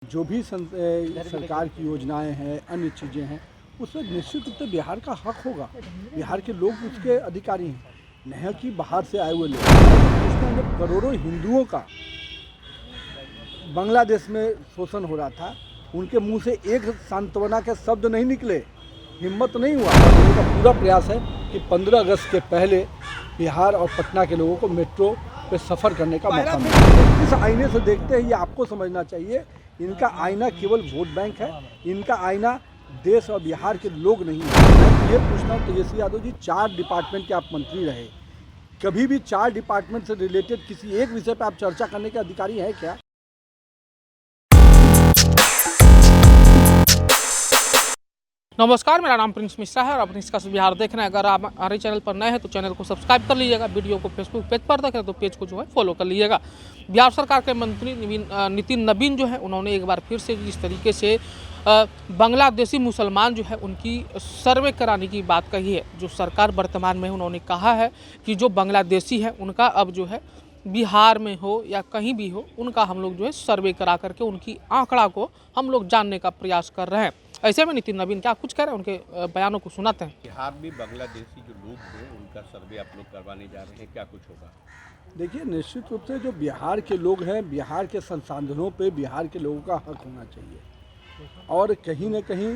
जो भी सरकार की योजनाएं हैं, अन्य चीज़ें हैं, उसमें निश्चित रूप से बिहार का हक होगा। बिहार के लोग उसके अधिकारी हैं, नहीं कि बाहर से आए हुए लोग। इसमें जब करोड़ों हिंदुओं का बांग्लादेश में शोषण हो रहा था, उनके मुंह से एक सांत्वना के शब्द नहीं निकले, हिम्मत नहीं हुआ। उनका पूरा प्रयास है कि 15 अगस्त के पहले बिहार और पटना के लोगों को मेट्रो पे सफ़र करने का मौका मिले। इस आईने से देखते हैं, ये आपको समझना चाहिए, इनका आईना केवल वोट बैंक है, इनका आईना देश और बिहार के लोग नहीं है। मैं ये पूछता हूँ, तेजस्वी यादव जी 4 डिपार्टमेंट के आप मंत्री रहे, कभी भी 4 डिपार्टमेंट से रिलेटेड किसी एक विषय पर आप चर्चा करने के अधिकारी हैं क्या? नमस्कार, मेरा नाम प्रिंस मिश्रा है और आप निष्कर्ष बिहार देख रहे हैं। अगर आप हमारे चैनल पर नए हैं तो चैनल को सब्सक्राइब कर लीजिएगा। वीडियो को फेसबुक पेज पर देख रहे हैं तो पेज को जो है फॉलो कर लीजिएगा। बिहार सरकार के मंत्री नितिन नवीन जो है, उन्होंने एक बार फिर से जिस तरीके से बांग्लादेशी मुसलमान जो है उनकी सर्वे कराने की बात कही है। जो सरकार वर्तमान में उन्होंने कहा है कि जो बांग्लादेशी है उनका अब जो है बिहार में हो या कहीं भी हो, उनका हम लोग जो है सर्वे करा करके उनकी आंकड़ा को हम लोग जानने का प्रयास कर रहे हैं। ऐसे में नितिन नवीन क्या कुछ कह रहे हैं, उनके बयानों को सुनाते हैं। बिहार में बांग्लादेशी जो लोग हैं उनका सर्वे आप लोग करवाने जा रहे हैं, क्या कुछ होगा? देखिए, निश्चित रूप से जो बिहार के लोग हैं, बिहार के संसाधनों पे बिहार के लोगों का हक होना चाहिए। और कहीं न कहीं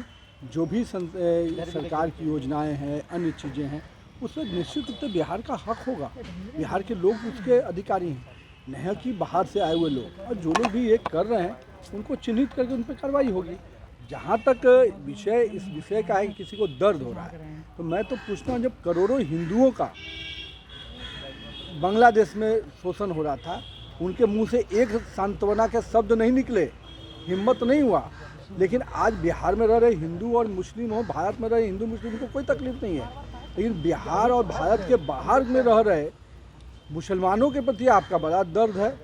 जो भी सरकार की योजनाएं हैं, अन्य चीज़ें हैं, उसमें निश्चित रूप से बिहार का हक होगा। बिहार के लोग उसके अधिकारी हैं, नहीं कि बाहर से आए हुए लोग। और जो लोग भी ये कर रहे हैं उनको चिन्हित करके उन पर कार्रवाई होगी। जहाँ तक इस विषय का है कि किसी को दर्द हो रहा है, तो मैं तो पूछता हूँ, जब करोड़ों हिंदुओं का बांग्लादेश में शोषण हो रहा था, उनके मुंह से एक सांत्वना के शब्द नहीं निकले, हिम्मत नहीं हुआ। लेकिन आज बिहार में रह रहे हिंदू और मुस्लिम हो, भारत में रहे हिंदू मुस्लिम को कोई तकलीफ नहीं है, लेकिन बिहार और भारत के बाहर में रह रहे मुसलमानों के प्रति आपका बड़ा दर्द है।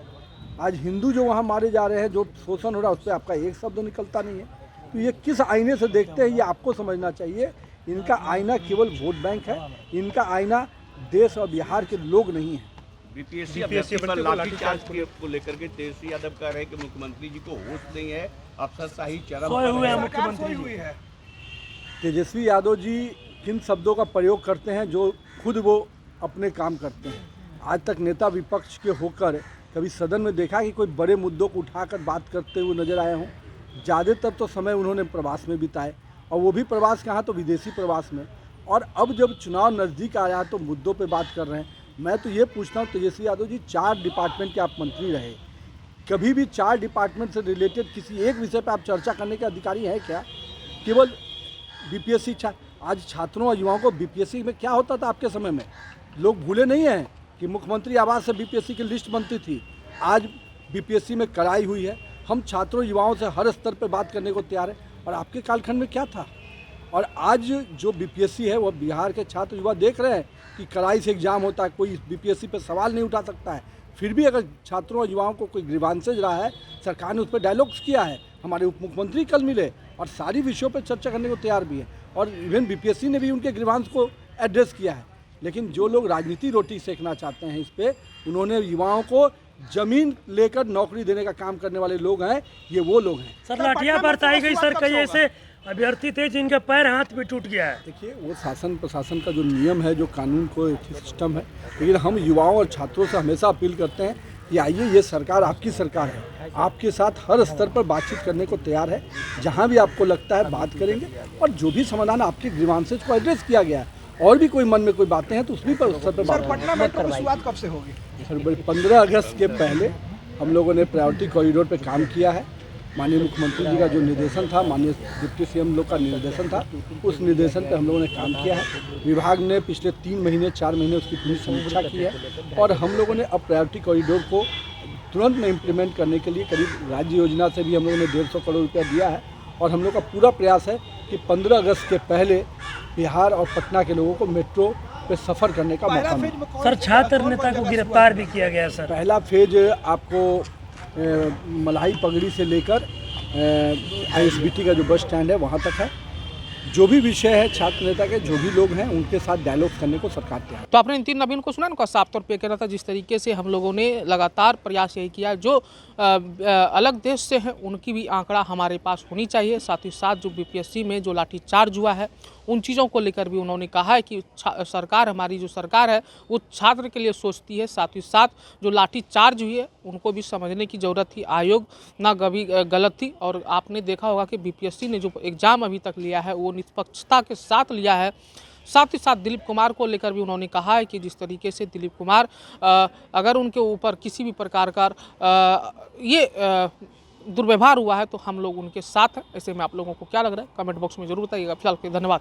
आज हिंदू जो वहाँ मारे जा रहे हैं, जो शोषण हो रहा है, उस पर आपका एक शब्द निकलता नहीं है। तो ये किस आईने से देखते हैं, ये आपको समझना चाहिए। इनका आईना केवल वोट बैंक है, इनका आईना देश और बिहार के लोग नहीं है। बीपीएससी पर लाठीचार्ज को लेकर के तेजस्वी यादव कह रहे हैं कि मुख्यमंत्री जी को होश नहीं है, अफसरशाही चरम पर है। मुख्यमंत्री है। तेजस्वी यादव जी किन शब्दों का प्रयोग करते हैं जो खुद वो अपने काम करते हैं। आज तक नेता विपक्ष के होकर कभी सदन में देखा कि कोई बड़े मुद्दों को उठाकर बात करते हुए नजर आए हों? ज़्यादातर तो समय उन्होंने प्रवास में बिताए, और वो भी प्रवास कहाँ, तो विदेशी प्रवास में। और अब जब चुनाव नज़दीक आया तो मुद्दों पे बात कर रहे हैं। मैं तो ये पूछता हूँ, तेजस्वी यादव जी 4 डिपार्टमेंट के आप मंत्री रहे, कभी भी 4 डिपार्टमेंट से रिलेटेड किसी एक विषय पर आप चर्चा करने के अधिकारी हैं क्या? केवल बीपीएससी आज छात्रों और युवाओं को बीपीएससी में क्या होता था आपके समय में? लोग भूले नहीं हैं कि मुख्यमंत्री आवास से बीपीएससी की लिस्ट बनती थी। आज बीपीएससी में कड़ाई हुई है। हम छात्रों युवाओं से हर स्तर पर बात करने को तैयार है। और आपके कालखंड में क्या था? और आज जो बीपीएससी है, वो बिहार के छात्र युवा देख रहे हैं कि कड़ाई से एग्जाम होता है, कोई बीपीएससी पे सवाल नहीं उठा सकता है। फिर भी अगर छात्रों और युवाओं को कोई ग्रीवांसेज रहा है, सरकार ने उस पर डायलॉग्स किया है। हमारे उप मुख्यमंत्री कल मिले और सारी विषयों पर चर्चा करने को तैयार भी है, और इवन बीपीएससी ने भी उनके ग्रीवांस को एड्रेस किया है। लेकिन जो लोग राजनीति रोटी सेकना चाहते हैं इस पर, उन्होंने युवाओं को जमीन लेकर नौकरी देने का काम करने वाले लोग हैं, ये वो लोग हैं। सर, लाठियां बरसाई गई सर, कई ऐसे अभ्यर्थी थे जिनके पैर हाथ भी टूट गया है। देखिए, वो शासन प्रशासन का जो नियम है, जो कानून को सिस्टम है, लेकिन हम युवाओं और छात्रों से हमेशा अपील करते हैं कि आइए, ये सरकार आपकी सरकार है, आपके साथ हर स्तर पर बातचीत करने को तैयार है। जहाँ भी आपको लगता है बात करेंगे, और जो भी समाधान आपके ग्रीवांसेज को एड्रेस किया गया है, और भी कोई मन में कोई बातें हैं तो उसमें पर स्तर पर बात। पटना मेट्रो की शुरुआत कब से होगी? सर, 15 अगस्त के पहले हम लोगों ने प्रायोरिटी कॉरिडोर पे काम किया है। माननीय मुख्यमंत्री जी का जो निर्देशन था, माननीय डिप्टी सीएम लोग का निर्देशन था, उस निर्देशन पे हम लोगों ने काम किया है। विभाग ने पिछले 3 महीने 4 महीने उसकी पूरी समीक्षा की है, और हम लोगों ने अब प्रायोरिटी कॉरिडोर को तुरंत में इम्प्लीमेंट करने के लिए करीब राज्य योजना से भी हम लोगों ने 150 करोड़ रुपया दिया है। और हम लोग का पूरा प्रयास है कि 15 अगस्त के पहले बिहार और पटना के लोगों को मेट्रो पे सफ़र करने का मौका मिले। सर, छात्र नेता को गिरफ्तार भी किया गया सर। पहला फेज आपको मलाई पगड़ी से लेकर आईएसबीटी का जो बस स्टैंड है वहाँ तक है। जो भी विषय है छात्र नेता के जो भी लोग हैं उनके साथ डायलॉग करने को सरकार तैयार है। तो आपने नितिन नवीन को सुना, उनका साफ तौर पे कहना था जिस तरीके से हम लोगों ने लगातार प्रयास यही किया, जो अलग देश से हैं उनकी भी आंकड़ा हमारे पास होनी चाहिए। साथ ही साथ जो बीपीएससी में जो लाठीचार्ज हुआ है उन चीज़ों को लेकर भी उन्होंने कहा है कि सरकार, हमारी जो सरकार है वो छात्र के लिए सोचती है। साथ ही साथ जो लाठीचार्ज हुई है उनको भी समझने की ज़रूरत थी, आयोग ना कभी गलत थी। और आपने देखा होगा कि बीपीएससी ने जो एग्ज़ाम अभी तक लिया है वो निष्पक्षता के साथ लिया है। साथ ही साथ दिलीप कुमार को लेकर भी उन्होंने कहा है कि जिस तरीके से दिलीप कुमार अगर उनके ऊपर किसी भी प्रकार का दुर्व्यवहार हुआ है तो हम लोग उनके साथ हैं। ऐसे में आप लोगों को क्या लग रहा है कमेंट बॉक्स में जरूर बताइएगा। फिलहाल के धन्यवाद।